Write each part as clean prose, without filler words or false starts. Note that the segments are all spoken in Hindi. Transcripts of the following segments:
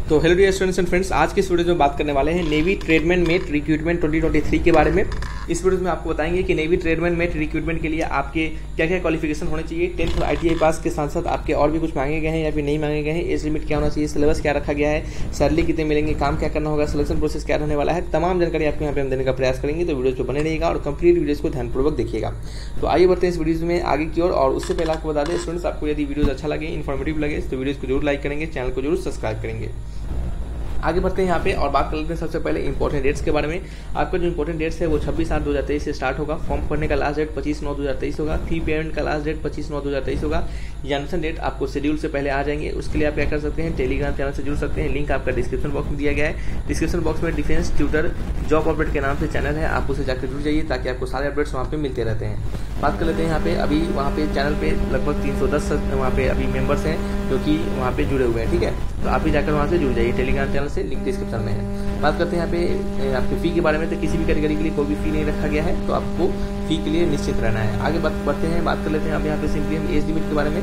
तो hello dear students and friends, आज के इस वीडियो में बात करने वाले हैं नेवी ट्रेडमैन मेट रिक्रूटमेंट 2023 के बारे में। इस वीडियो में आपको बताएंगे कि नेवी ट्रेडमैन मेट रिक्रूटमेंट के लिए आपके क्या क्या क्वालिफिकेशन होने चाहिए। 10th और ITI पास के साथ साथ आपके और भी कुछ मांगे गए हैं या फिर नहीं मांगे गए हैं, एज लिमिट क्या होना चाहिए, सिलेबस क्या रखा गया है, सैलरी कितने मिलेंगे, काम क्या करना होगा, सिलेक्शन प्रोसेस क्या रहने वाला है, तमाम जानकारी आपको यहाँ पे हम देने का प्रयास करेंगे। तो वीडियो पर बने रहिएगा और कंप्लीट वीडियोस को ध्यानपूर्वक देखिएगा। तो आइए बढ़ते हैं इस वीडियो में आगे की ओर। और उससे पहले आपको बता दें स्टूडेंट्स, आपको यदि वीडियो अच्छा लगे, इन्फॉर्मेटिव लगे तो वीडियो को जरूर लाइक करेंगे, चैनल को जरूर सब्सक्राइब करेंगे। आगे बढ़ते हैं यहाँ पे और बात कर लेते हैं सबसे पहले इंपॉर्टेंट डेट्स के बारे में। आपका जो इंपॉर्टेंट डेट्स है वो 26/8/2023 से स्टार्ट होगा। फॉर्म भरने का लास्ट डेट 25/9/2023 होगा। फी पेमेंट का लास्ट डेट 25/9/2023 होगा। एग्जामिनेशन डेट आपको शेड्यूल से पहले आ जाएंगे। उसके लिए आप क्या कर सकते हैं, टेलीग्राम चैनल से जुड़ सकते हैं। लिंक आपका डिस्क्रिप्शन बॉक्स में दिया गया है। डिस्क्रिप्शन बॉक्स में डिफेंस ट्यूटर जॉब अपडेट के नाम से चैनल है, आप उसे जाकर जुड़ जाइए ताकि आपको सारे अपडेट्स वहाँ पे मिलते रहते हैं। बात कर लेते हैं यहाँ पे अभी वहाँ पे चैनल पे लगभग 310 वहाँ पे अभी मेंबर्स हैं जो कि वहाँ पे जुड़े हुए हैं। ठीक है, तो आप भी जाकर वहाँ से जुड़ जाइए टेलीग्राम चैनल से, लिंक डिस्क्रिप्शन में है। बात करते हैं यहाँ पे आपके फी के बारे में। तो किसी भी कैटेगरी के लिए कोई भी फी नहीं रखा गया है, तो आपको फी के लिए निश्चित रहना है। आगे बढ़ते हैं, बात कर लेते हैं अब यहाँ पे सिंपली हम एज लिमिट के बारे में।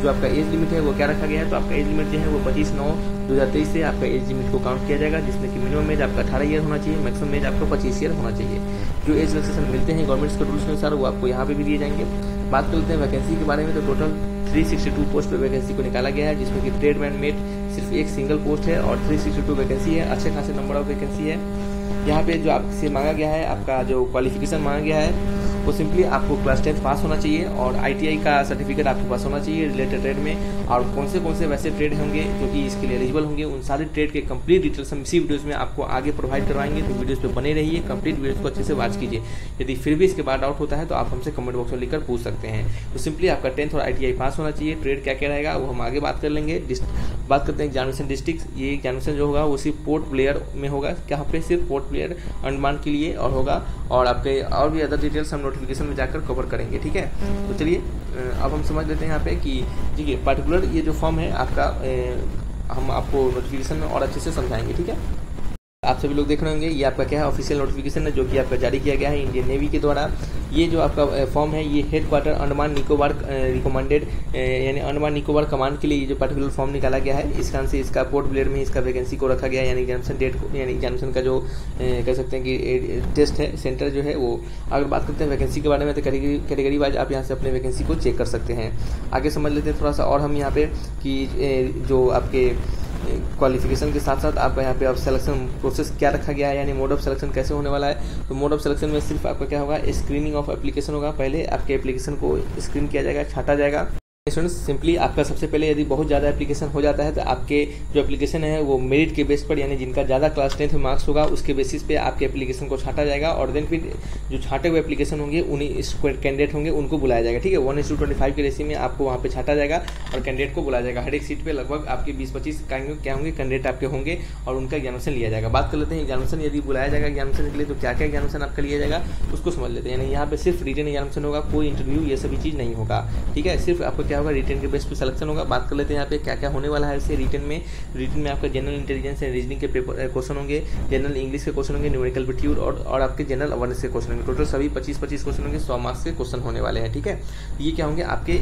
जो आपका एज लिमिट है वो क्या रखा गया है, तो आपका एज लिमिट जो है वो 25/9/2023 से आपका एज लिमिट को काउंट किया जाएगा, जिसमें कि मिनिमम एज आपका 18 ईयर होना चाहिए, मैक्सिमम एज आपका 25 ईयर होना चाहिए। जो एज रिलैक्सेशन मिलते हैं गवर्नमेंट के रूल्स के अनुसार वो आपको यहाँ पे भी दिए जाएंगे। बात कर लेते हैं वैकेंसी के बारे में। तो टोटल 362 पोस्ट पर वैकेंसी को निकाला गया है, जिसमें कि ट्रेडमैन मेट सिर्फ एक सिंगल पोस्ट है और 362 वैकेंसी है। अच्छे खासे नंबर ऑफ वैकेंसी है। यहाँ पे जो आपसे मांगा गया है, आपका जो क्वालिफिकेशन मांगा गया है वो सिंपली आपको क्लास 10 पास होना चाहिए और ITI का सर्टिफिकेट आपके पास होना चाहिए रिलेटेड ट्रेड में। और कौन से वैसे ट्रेड होंगे जो कि इसके लिए एलिजिबल होंगे, उन सारे ट्रेड के कंप्लीट डिटेल्स हम इसी वीडियोस में आपको आगे प्रोवाइड करवाएंगे। तो वीडियोस पे बने रहिए, कंप्लीट वीडियोस को अच्छे से वॉच कीजिए। यदि फिर भी इसके बाद डाउट होता है तो आप हमसे कमेंट बॉक्स में लिखकर पूछ सकते हैं। तो सिंपली आपका 10th और ITI पास होना चाहिए। ट्रेड क्या क्या रहेगा वो हम आगे बात कर लेंगे। बात करते हैं एग्जामिनेशन डिस्ट्रिक्ट। ये एग्जामिनेशन जो होगा वो सिर्फ पोर्ट ब्लेयर में होगा। क्या पे सिर्फ पोर्ट ब्लेयर अंडमान के लिए और होगा, और आपके और भी अदर डिटेल्स हम नोटिफिकेशन में जाकर कवर करेंगे। ठीक है, तो चलिए अब हम समझ लेते हैं यहाँ पे कि ठीक है पर्टिकुलर ये जो फॉर्म है आपका हम आपको नोटिफिकेशन में और अच्छे से समझाएंगे। ठीक है, आप सभी लोग देख रहे होंगे ये आपका क्या है, ऑफिशियल नोटिफिकेशन है जो कि आपका जारी किया गया है इंडियन नेवी के द्वारा। ये जो आपका फॉर्म है ये head quarter Andaman Nicobar recommended यानी अंडमान निकोबार कमांड के लिए ये जो पर्टिकुलर फॉर्म निकाला गया है। इस कारण से इसका पोर्ट ब्लेयर में इसका वैकेंसी को रखा गया है, यानी एग्जामिनेशन डेट को, यानी एग्जामिनेशन का जो कह सकते हैं कि टेस्ट है सेंटर जो है वो। अगर बात करते हैं वैकेंसी के बारे में तो कैटेगरी वाइज आप यहाँ से अपने वैकेंसी को चेक कर सकते हैं। आगे समझ लेते हैं थोड़ा सा और हम यहाँ पे कि जो आपके क्वालिफिकेशन के साथ साथ आपका यहाँ पे अब सिलेक्शन प्रोसेस क्या रखा गया है, यानी मोड ऑफ सिलेक्शन कैसे होने वाला है। तो मोड ऑफ सिलेक्शन में सिर्फ आपका क्या होगा, स्क्रीनिंग ऑफ एप्लीकेशन होगा। पहले आपके एप्लीकेशन को स्क्रीन किया जाएगा, छांटा जाएगा। स्टूडेंट्स सिंपली आपका सबसे पहले यदि बहुत ज़्यादा एप्लीकेशन हो जाता है तो आपके जो एप्लीकेशन है वो मेरिट के बेस पर, यानी जिनका ज़्यादा क्लास 10th में मार्क्स होगा उसके बेसिस पे आपके एप्लीकेशन को छांटा जाएगा। और देन फिर जो छांटे हुए एप्लीकेशन होंगे उन्हीं कैंडिडेट होंगे उनको बुलाया जाएगा। ठीक है, 1:25 के रेशियो में आपको वहाँ पे छांटा जाएगा और कैंडिडेट को बुलाया जाएगा। हर एक सीट पे लगभग आपके 20-25 क्या होंगे कैंडिडेट आपके होंगे और उनका एग्जामिनेशन लिया जाएगा। बात कर लेते हैं एग्जामिनेशन यदि बुलाया जाएगा एग्जामिनेशन के लिए तो क्या क्या एग्जामिनेशन आपका लिया जाएगा उसको समझ लेते हैं। यानी यहाँ पे सिर्फ रिटन एग्जामिनेशन होगा, कोई इंटरव्यू ये सभी चीज़ नहीं होगा। ठीक है, सिर्फ आपको क्या होगा रिटन के बेस पे सिलेक्शन होगा। बात कर लेते हैं यहाँ पे क्या क्या होने वाला है इसे रिटन में। रिटन में आपका जनरल इंटेलिजेंस एंड रीजनिंग के पेपर क्वेश्चन होंगे, जनरल इंग्लिश के क्वेश्चन होंगे, न्यूमेरिकल एप्टीट्यूड और आपके जनरल अवेयरनेस के क्वेश्चन होंगे। टोटल सभी 25-25 क्वेश्चन होंगे, 100 मार्क्स के क्वेश्चन होने वाले हैं। ठीक है, ये क्या होंगे आपके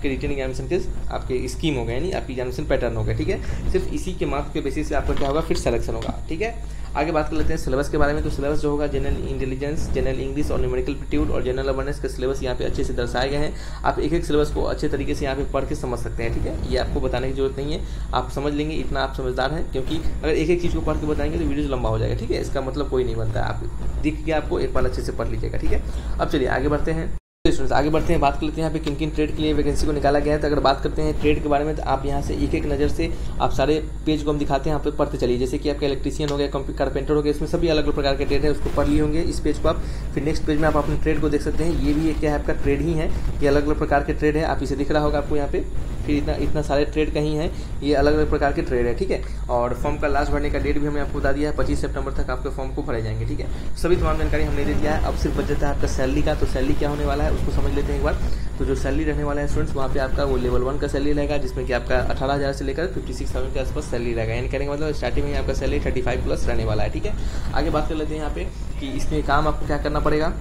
रिटन एग्जामिनेशन के आपके स्कीम हो गए, यानी आपकी एग्जामिनेशन पैटर्न हो गया। ठीक है, सिर्फ इसी के मार्क्स के बेसिस से आपका क्या होगा फिर सिलेक्शन होगा। ठीक है, आगे बात कर लेते हैं सिलेबस के बारे में। तो सिलेबस जो होगा जनरल इंटेलिजेंस, जनरल इंग्लिश और न्यूमेरिकल एप्टीट्यूड और जनरल अवेयरनेस के सिलेबस यहाँ पे अच्छे से दर्शाए गए हैं। आप एक एक सिलेबस को अच्छे तरीके से यहाँ पे पढ़ के समझ सकते हैं। ठीक है, ये आपको बताने की जरूरत नहीं है, आप समझ लेंगे, इतना आप समझदार हैं। क्योंकि अगर एक एक चीज़ को पढ़ के बताएंगे तो वीडियो लंबा हो जाएगा। ठीक है, इसका मतलब कोई नहीं बनता है, आप दिख के आपको एक बार अच्छे से पढ़ लीजिएगा। ठीक है, अब चलिए आगे बढ़ते हैं। स्टूडेंट्स आगे बढ़ते हैं, बात कर लेते हैं यहाँ पे किन किन ट्रेड के लिए वैकेंसी को निकाला गया है। तो अगर बात करते हैं ट्रेड के बारे में तो आप यहाँ से एक एक नज़र से आप सारे पेज को हम दिखाते हैं, यहाँ पे पढ़ते चलिए। जैसे कि आपका इलेक्ट्रीशियन हो गया, कारपेंटर हो गया, इसमें सभी अलग अलग प्रकार के ट्रेड है, उसको पढ़ लिए होंगे। इस पेज को आप फिर नेक्स्ट पेज में आप अपने ट्रेड को देख सकते हैं। ये भी एक क्या है आपका ट्रेड ही है, ये अलग अलग प्रकार के ट्रेड है, आप इसे दिख रहा होगा आपको यहाँ पे। फिर इतना सारे ट्रेड कहीं हैं, ये अलग अलग प्रकार के ट्रेड है। ठीक है, और फॉर्म का लास्ट भरने का डेट भी हमने आपको बता दिया है, 25 सितंबर तक आपके फॉर्म को भरे जाएंगे। ठीक है, सभी तमाम जानकारी हमने दे दिया है। अब सिर्फ बच जाता है आपका सैलरी का। तो सैलरी क्या होने वाला है उसको समझ लेते हैं एक बार। तो जो सैलरी रहने वाला है स्टूडेंट्स, वहाँ पे आपका वो लेवल 1 का सैलरी रहेगा, जिसमें कि आपका 18,000 से लेकर 56,000 के आसपास सैलरी रहेगा। यानी कहने का मतलब स्टार्टिंग में आपका सैलरी 35+ रहने वाला है। ठीक है, आगे बात कर लेते हैं यहाँ पे कि इसमें काम आपको क्या करना पड़ेगा।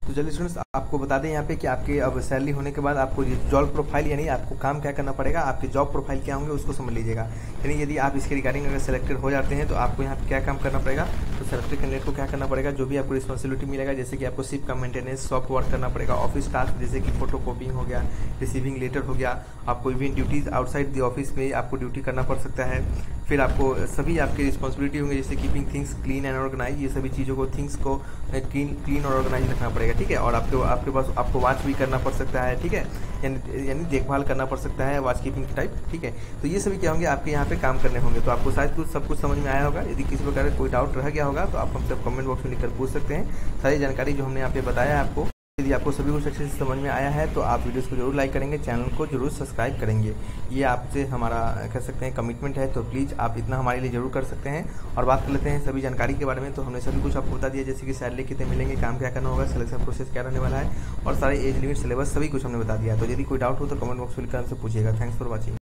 तो चलिए स्टूडेंट्स, आपको बता दें यहाँ पे कि आपके अब सैलरी होने के बाद आपको जॉब प्रोफाइल यानी आपको काम क्या करना पड़ेगा, आपके जॉब प्रोफाइल क्या होंगे उसको समझ लीजिएगा। यानी यदि आप इसके रिगार्डिंग अगर सेलेक्टेड हो जाते हैं तो आपको यहाँ पे क्या काम करना पड़ेगा, तो सेलेक्टेड कैंडिडेट को क्या करना पड़ेगा, जो भी आपको रिस्पॉन्सिबिलिटी मिलेगा, जैसे कि आपको शिप का मेंटेनेंस, सॉफ्ट वर्क करना पड़ेगा, ऑफिस टास्क जैसे कि फोटो कॉपिंग हो गया, रिसीविंग लेटर हो गया, आपको even duties outside the office में आपको ड्यूटी करना पड़ सकता है। फिर आपको सभी आपके रिस्पॉन्सिबिलिटी होंगे जैसे keeping things clean and organise, ये सभी चीज़ों को थिंग्स को क्लीन और ऑर्गेनाइज रखना पड़ेगा, ठीक है। और आपके पास आपको वॉच भी करना पड़ सकता है, ठीक है, यानी देखभाल करना पड़ सकता है, वॉच कीपिंग टाइप, ठीक है। तो ये सभी क्या होंगे, आपके यहाँ पे काम करने होंगे। तो आपको शायद सब कुछ समझ में आया होगा। यदि किसी प्रकार का कोई डाउट रह गया होगा तो आप हमसे कमेंट बॉक्स में लिखकर पूछ सकते हैं। सारी जानकारी जो हमने यहाँ पे बताया है आपको, यदि आपको सभी कुछ अच्छे से समझ में आया है तो आप वीडियोस को जरूर लाइक करेंगे, चैनल को जरूर सब्सक्राइब करेंगे। ये आपसे हमारा कह सकते हैं कमिटमेंट है, तो प्लीज़ आप इतना हमारे लिए जरूर कर सकते हैं। और बात कर लेते हैं सभी जानकारी के बारे में। तो हमने सभी कुछ आपको बता दिया, जैसे कि सैलरी कितने मिलेंगे, काम क्या करना होगा, सिलेक्शन प्रोसेस क्या रहने वाला है, और सारे एज लिमिट, सिलेबस सभी कुछ हमने बता दिया। तो यदि कोई डाउट हो तो कमेंट बॉक्स में लिखकर हमसे पूछिएगा। Thanks for watching.